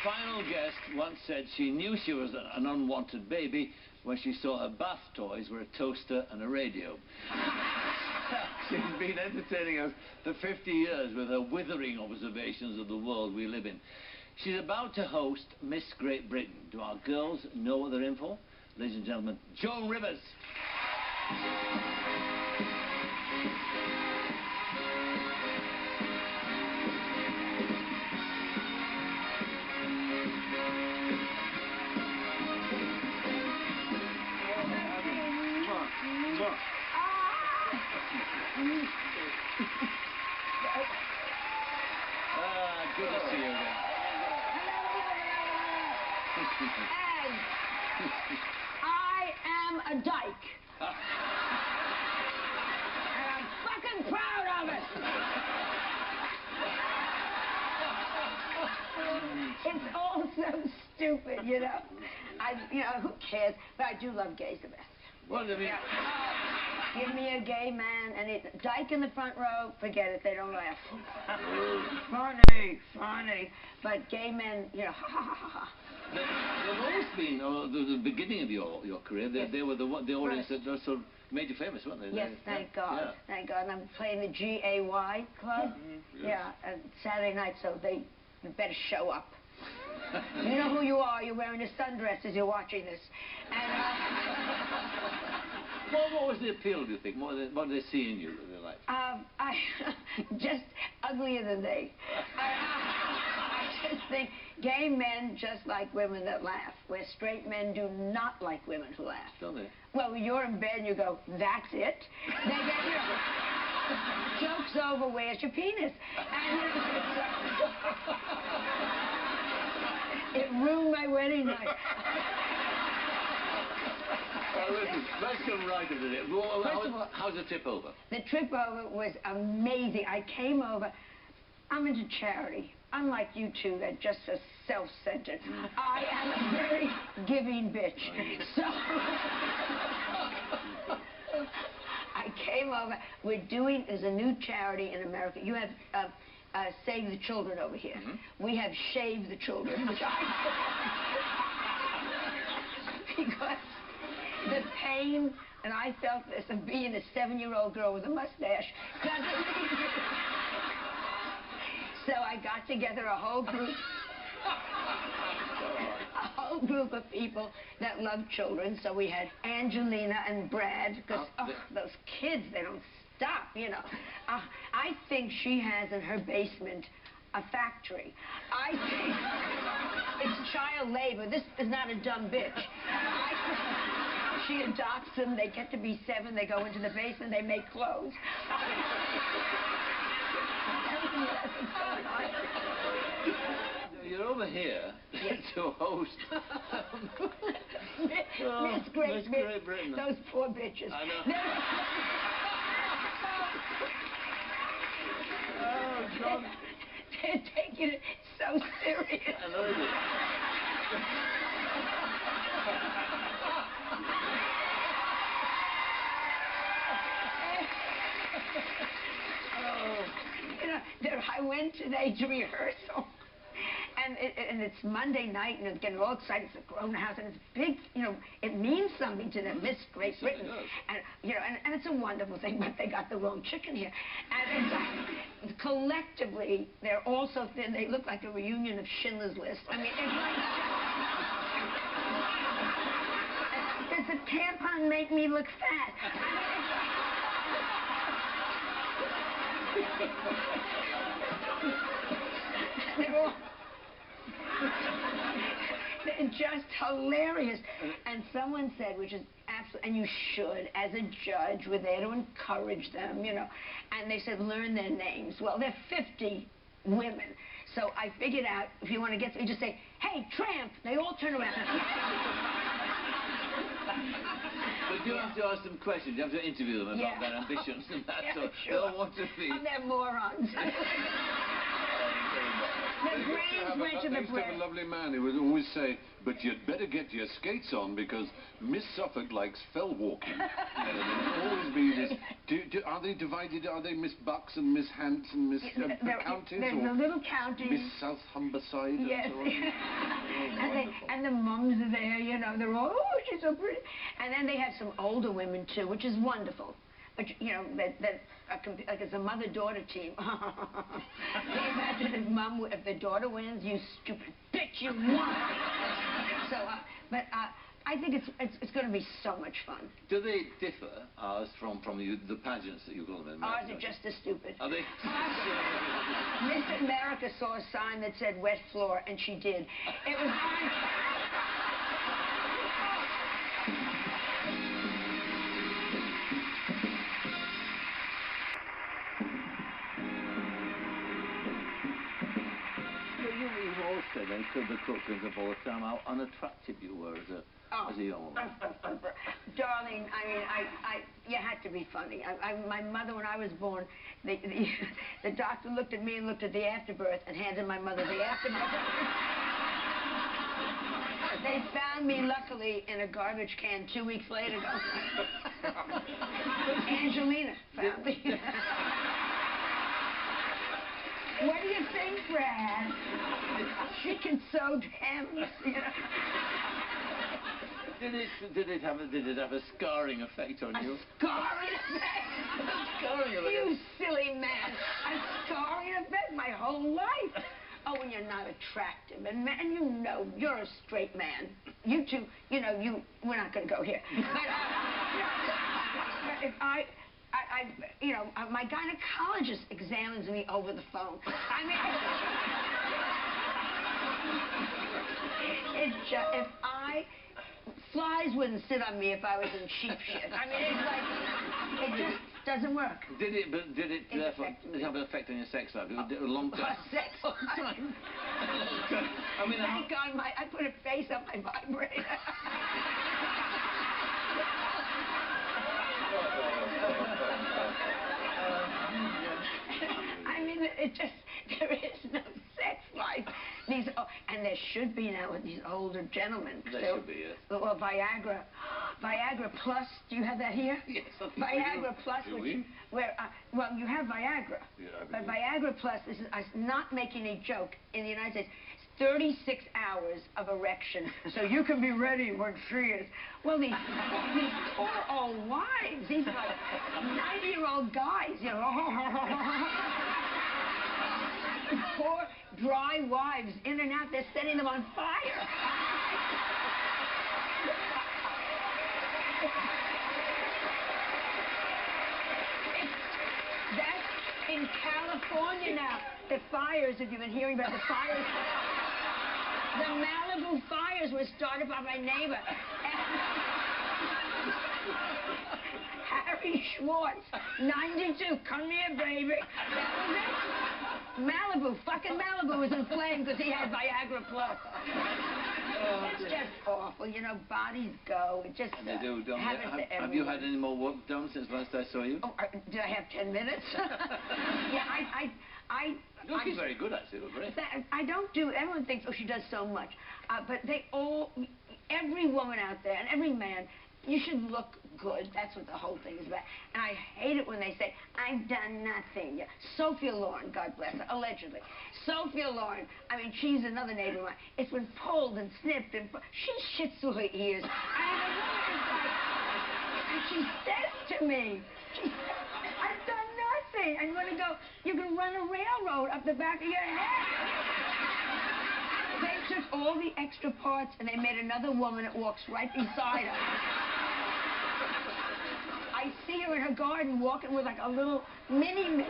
final guest once said she knew she was an unwanted baby when she saw her bath toys were a toaster and a radio. She's been entertaining us for 50 years with her withering observations of the world we live in. She's about to host Miss Great Britain. Do our girls know what they're in for? Ladies and gentlemen, Joan Rivers. Good to see you again. And I am a dyke. And I'm fucking proud of it. It's all so stupid, you know. Who cares? But I do love gays the best. What do you mean? Give me a gay man and a dyke in the front row, forget it, they don't laugh. Funny. But gay men, you know, ha ha ha ha. They've always been, the beginning of your career, they were the audience that sort of made you famous, weren't they? Yes, thank God. Yeah. Thank God. And I'm playing the GAY club. Yes. Yeah, Saturday night, so you better show up. You know who you are. You're wearing a sundress as you're watching this. And, what was the appeal, do you think? What did they see in you that they liked? Just uglier than they. I just think gay men just like women that laugh, where straight men do not like women who laugh. Don't they? Well, when you're in bed and you go, that's it. They get you. Joke's over, where's your penis? And it ruined my wedding night. Listen, let's come right into it. How's the trip over? The trip over was amazing. I came over. I'm into charity. Unlike you two, that just are self-centered. I am a very giving bitch. So I came over. There's a new charity in America. You have Save the Children over here. We have Shave the Children, which because the pain, and I felt this, of being a 7-year-old girl with a mustache doesn't leave me. So I got together a whole group of people that love children. So we had Angelina and Brad, because those kids, they don't stop, you know. I think she has in her basement a factory. I think it's child labor. This is not a dumb bitch. She adopts them, they get to be 7, they go into the basement, they make clothes. You're over here to host Miss Great Britain. Those poor bitches. I know. Oh, John. They're taking it so serious. I know it. I went today to rehearsal, and it's Monday night, and they're all excited. It's a grown house, and it's big. You know, it means something to them. Miss Great Britain, and and it's a wonderful thing. But they got the wrong chicken here, and it's collectively, they're all so thin. They look like a reunion of Schindler's List. I mean, it's like, does the tampon make me look fat? They're just hilarious. And someone said, which is absolutely, and you should, as a judge, we're there to encourage them, you know. And they said, learn their names. Well, they're 50 women. So I figured out, if you want to get to, you just say, hey, tramp. They all turn around. But you have to ask them questions. You have to interview them about their ambitions and that. So sure. They'll want to be. They're morons. The brains went to the brain. I have a lovely man who would always say, but you'd better get your skates on because Miss Suffolk likes fell walking. There would always be this Are they divided? Are they Miss Bucks and Miss Hants and Miss counties? There's or the little counties. Miss South Humberside Yes. and so on? And the mums are there, you know, they're all, oh, she's so pretty. And then they have some older women, too, which is wonderful. But, you know, like it's a mother-daughter team. Can you imagine if the daughter wins, you stupid bitch, you won. So, I think it's going to be so much fun. Do they differ, ours, from the pageants that you go on? Ours are just as stupid. Are they? Miss America saw a sign that said wet floor, and she did. It was fine. You've all said then, to the Crookers of all the time, how unattractive you were as a young woman. Darling, I mean, you had to be funny. My mother, when I was born, the doctor looked at me and looked at the afterbirth and handed my mother the afterbirth. They found me, luckily, in a garbage can 2 weeks later. Angelina found me. What do you think, Brad? She can sew hems, you know. Did it have a scarring effect on you? A scarring effect? Scarring effect? You silly man. A scarring effect my whole life. Oh, when you're not attractive. And man, you know, you're a straight man. You two, you know, we're not going to go here. But if you know, my gynecologist examines me over the phone. I mean, it's just, flies wouldn't sit on me if I was in cheap shit. I mean, it's like, it just doesn't work. Did it have an effect on your sex life? A long time? Sex life? I mean, thank God I put a face on my vibrator. I mean, there is no sex life. And there should be now with these older gentlemen. There should be, yes. Well, Viagra. Viagra Plus, do you have that here? Yes. Viagra Plus, well, you have Viagra. Yeah, but Viagra Plus, this is, I'm not making a joke, in the United States, 36 hours of erection, so you can be ready when she is. Well, these poor old wives, these like 90-year-old guys, you know. Poor dry wives, in and out, they're setting them on fire. That's in California now. The fires, if you've been hearing about the fires. The Malibu fires were started by my neighbor. Harry Schwartz, 92. Come here, baby. That was it. Malibu, fucking Malibu was in flames because he had Viagra Plus. It's just awful, you know, bodies go. It just and they do, don't happens to everyone. Have you had any more work done since last I saw you? Oh, did I have 10 minutes? Yeah, You look very good, actually. Look great. I don't do, everyone thinks, oh, she does so much. But every woman out there and every man, you should look good. That's what the whole thing is about. And I hate it when they say, I've done nothing. Sophia Loren, God bless her, allegedly. Sophia Loren, I mean, she's another neighbor of mine. It's been pulled and snipped and she shits through her ears. And she says to me, I've done nothing. I'm going to go, you can run a railroad up the back of your head. They took all the extra parts and they made another woman that walks right beside her. I see her in her garden walking with like a little mini-me.